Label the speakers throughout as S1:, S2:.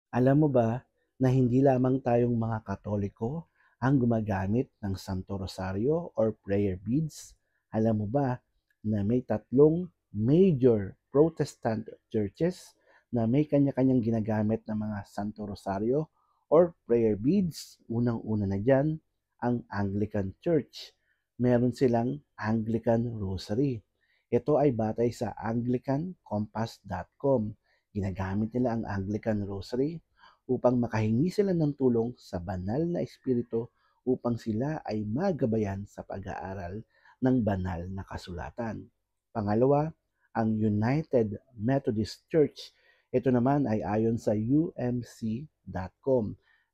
S1: Alam mo ba na hindi lamang tayong mga Katoliko ang gumagamit ng Santo Rosario or prayer beads? Alam mo ba na may tatlong major Protestant churches na may kanya-kanyang ginagamit ng mga Santo Rosario or prayer beads? Unang-una na dyan, ang Anglican Church. Meron silang Anglican Rosary. Ito ay batay sa anglicancompass.com. Ginagamit nila ang Anglican Rosary upang makahingi sila ng tulong sa banal na espiritu upang sila ay magabayan sa pag-aaral ng banal na kasulatan. Pangalawa, ang United Methodist Church. Ito naman ay ayon sa umc.com.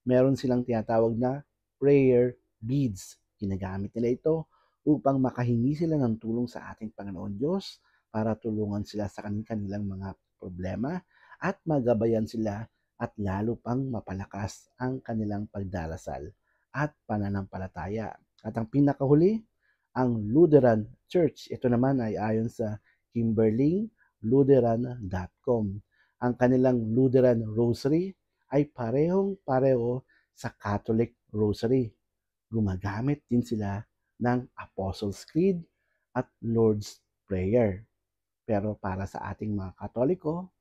S1: Meron silang tinatawag na prayer beads. Ginagamit nila ito upang makahingi sila ng tulong sa ating Panginoon Diyos para tulungan sila sa kanilang mga problema at magabayan sila at lalo pang mapalakas ang kanilang pagdarasal at pananampalataya. At ang pinakahuli, ang Lutheran Church. Ito naman ay ayon sa kimberlinglutheran.com. Ang kanilang Lutheran Rosary ay parehong-pareho sa Catholic Rosary. Gumagamit din sila ng Apostles' Creed at Lord's Prayer. Pero para sa ating mga Katoliko,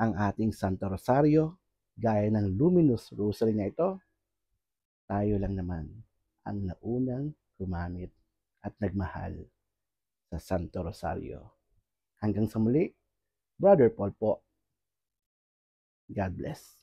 S1: ang ating Santo Rosario, gaya ng Luminous Rosary na ito, tayo lang naman ang naunang gumamit at nagmahal sa Santo Rosario. Hanggang sa muli, Brother Paul po. God bless.